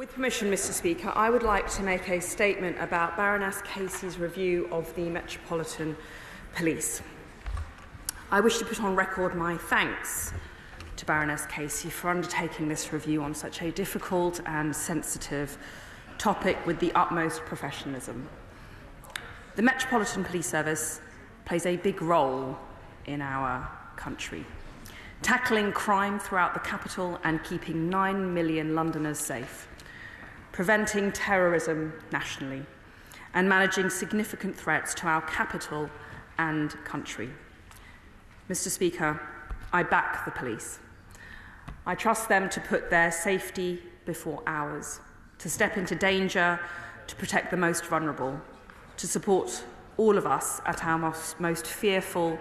With permission, Mr. Speaker, I would like to make a statement about Baroness Casey's review of the Metropolitan Police. I wish to put on record my thanks to Baroness Casey for undertaking this review on such a difficult and sensitive topic with the utmost professionalism. The Metropolitan Police Service plays a big role in our country, tackling crime throughout the capital and keeping 9 million Londoners safe, preventing terrorism nationally, and managing significant threats to our capital and country. Mr. Speaker, I back the police. I trust them to put their safety before ours, to step into danger, to protect the most vulnerable, to support all of us at our most fearful,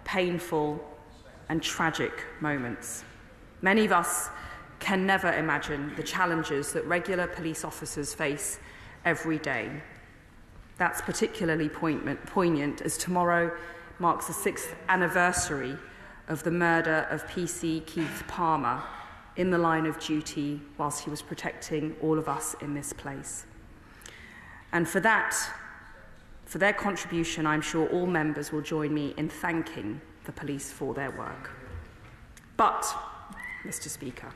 painful, and tragic moments. Many of us can never imagine the challenges that regular police officers face every day. That's particularly poignant as tomorrow marks the 6th anniversary of the murder of PC Keith Palmer in the line of duty whilst he was protecting all of us in this place. And for their contribution, I'm sure all members will join me in thanking the police for their work. But, Mr. Speaker,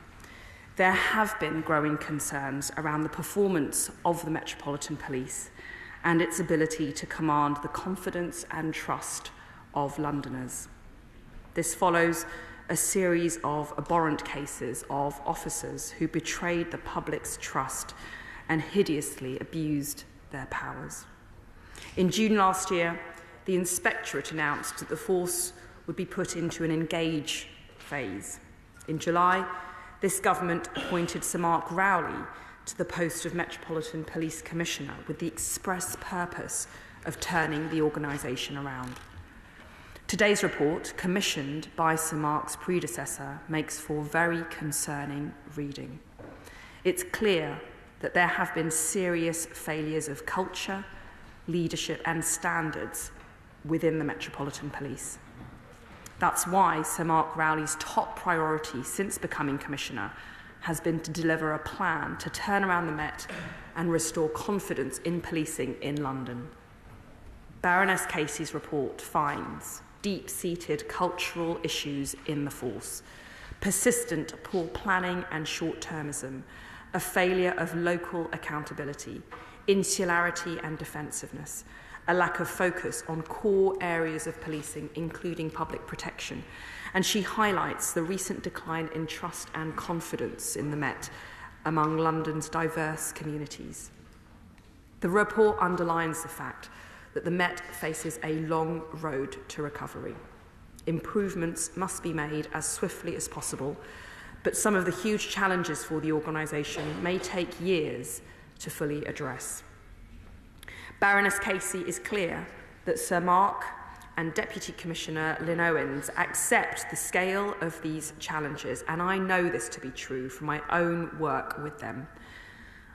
there have been growing concerns around the performance of the Metropolitan Police and its ability to command the confidence and trust of Londoners. This follows a series of abhorrent cases of officers who betrayed the public's trust and hideously abused their powers. In June last year, the Inspectorate announced that the force would be put into an engage phase. In July, this government appointed Sir Mark Rowley to the post of Metropolitan Police Commissioner with the express purpose of turning the organisation around. Today's report, commissioned by Sir Mark's predecessor, makes for very concerning reading. It's clear that there have been serious failures of culture, leadership and standards within the Metropolitan Police. That's why Sir Mark Rowley's top priority since becoming Commissioner has been to deliver a plan to turn around the Met and restore confidence in policing in London. Baroness Casey's report finds deep-seated cultural issues in the force, persistent poor planning and short-termism, a failure of local accountability, insularity and defensiveness, a lack of focus on core areas of policing, including public protection. And she highlights the recent decline in trust and confidence in the Met among London's diverse communities. The report underlines the fact that the Met faces a long road to recovery. Improvements must be made as swiftly as possible, but some of the huge challenges for the organisation may take years to fully address. Baroness Casey is clear that Sir Mark and Deputy Commissioner Lynn Owens accept the scale of these challenges, and I know this to be true from my own work with them.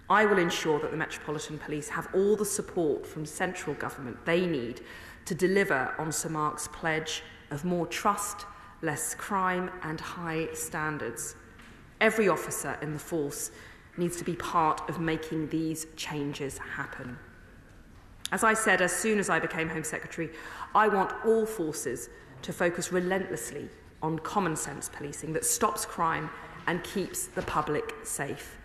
I will ensure that the Metropolitan Police have all the support from central government they need to deliver on Sir Mark's pledge of more trust, less crime and high standards. Every officer in the force needs to be part of making these changes happen. As I said, as soon as I became Home Secretary, I want all forces to focus relentlessly on common sense policing that stops crime and keeps the public safe.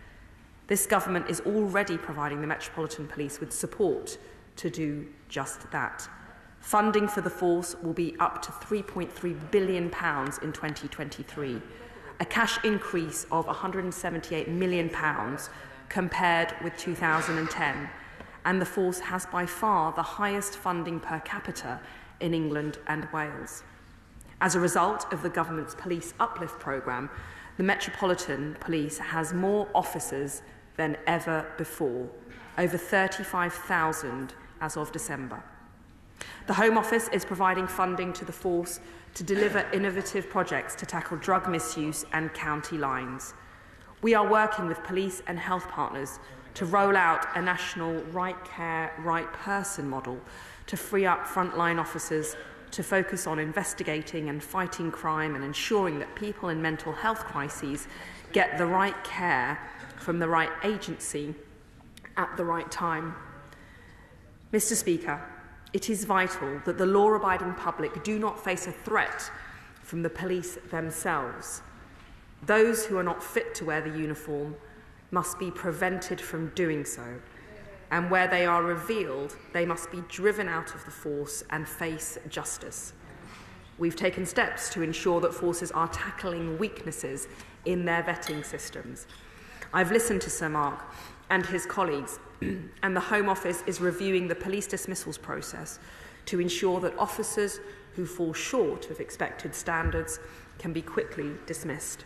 This government is already providing the Metropolitan Police with support to do just that. Funding for the force will be up to £3.3 billion in 2023, a cash increase of £178 million compared with 2010. And the force has by far the highest funding per capita in England and Wales. As a result of the government's police uplift programme, the Metropolitan Police has more officers than ever before, over 35,000 as of December. The Home Office is providing funding to the force to deliver innovative projects to tackle drug misuse and county lines. We are working with police and health partners to roll out a national right care, right person model to free up frontline officers to focus on investigating and fighting crime and ensuring that people in mental health crises get the right care from the right agency at the right time. Mr. Speaker, it is vital that the law-abiding public do not face a threat from the police themselves. Those who are not fit to wear the uniform must be prevented from doing so, and where they are revealed, they must be driven out of the force and face justice. We've taken steps to ensure that forces are tackling weaknesses in their vetting systems. I've listened to Sir Mark and his colleagues, and the Home Office is reviewing the police dismissals process to ensure that officers who fall short of expected standards can be quickly dismissed.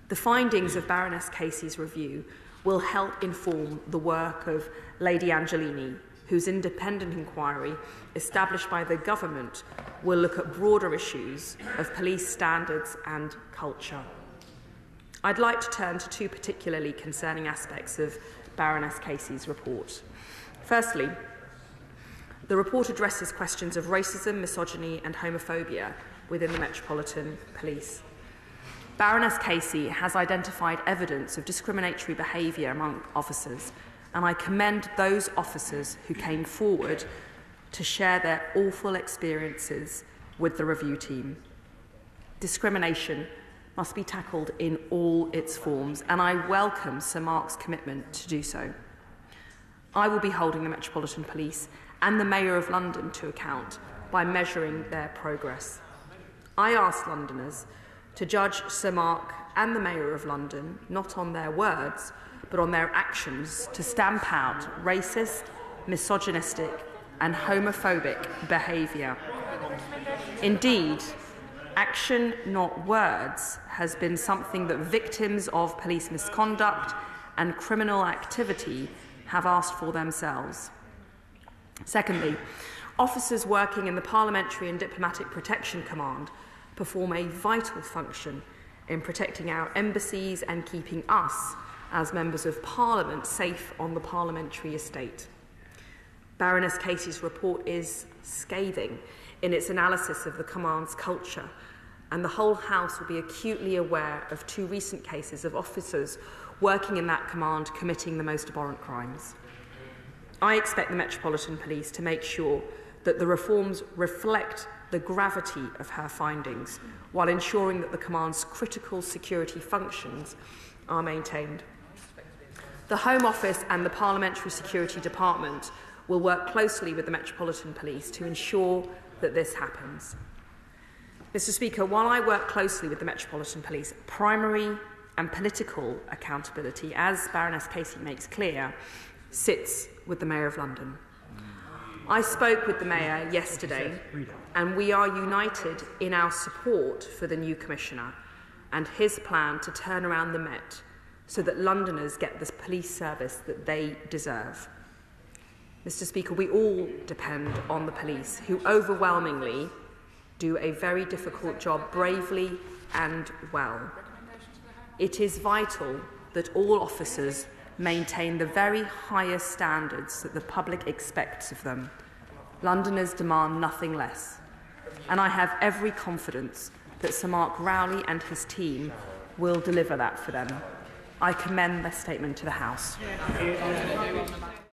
The findings of Baroness Casey's review will help inform the work of Lady Angelini, whose independent inquiry, established by the government, will look at broader issues of police standards and culture. I'd like to turn to two particularly concerning aspects of Baroness Casey's report. Firstly, the report addresses questions of racism, misogyny and homophobia within the Metropolitan Police. Baroness Casey has identified evidence of discriminatory behaviour among officers, and I commend those officers who came forward to share their awful experiences with the review team. Discrimination must be tackled in all its forms, and I welcome Sir Mark's commitment to do so. I will be holding the Metropolitan Police and the Mayor of London to account by measuring their progress. I ask Londoners to judge Sir Mark and the Mayor of London not on their words, but on their actions to stamp out racist, misogynistic and homophobic behaviour. Indeed, action, not words, has been something that victims of police misconduct and criminal activity have asked for themselves. Secondly, officers working in the Parliamentary and Diplomatic Protection Command perform a vital function in protecting our embassies and keeping us, as members of Parliament, safe on the parliamentary estate. Baroness Casey's report is scathing in its analysis of the command's culture, and the whole House will be acutely aware of two recent cases of officers working in that command committing the most abhorrent crimes. I expect the Metropolitan Police to make sure that the reforms reflect the gravity of her findings, while ensuring that the command's critical security functions are maintained. The Home Office and the Parliamentary Security Department will work closely with the Metropolitan Police to ensure that this happens. Mr. Speaker, while I work closely with the Metropolitan Police, primary and political accountability, as Baroness Casey makes clear, sits with the Mayor of London. I spoke with the Mayor yesterday, and we are united in our support for the new Commissioner and his plan to turn around the Met so that Londoners get the police service that they deserve. Mr. Speaker, we all depend on the police, who overwhelmingly do a very difficult job bravely and well. It is vital that all officers maintain the very highest standards that the public expects of them. Londoners demand nothing less, and I have every confidence that Sir Mark Rowley and his team will deliver that for them. I commend their statement to the House.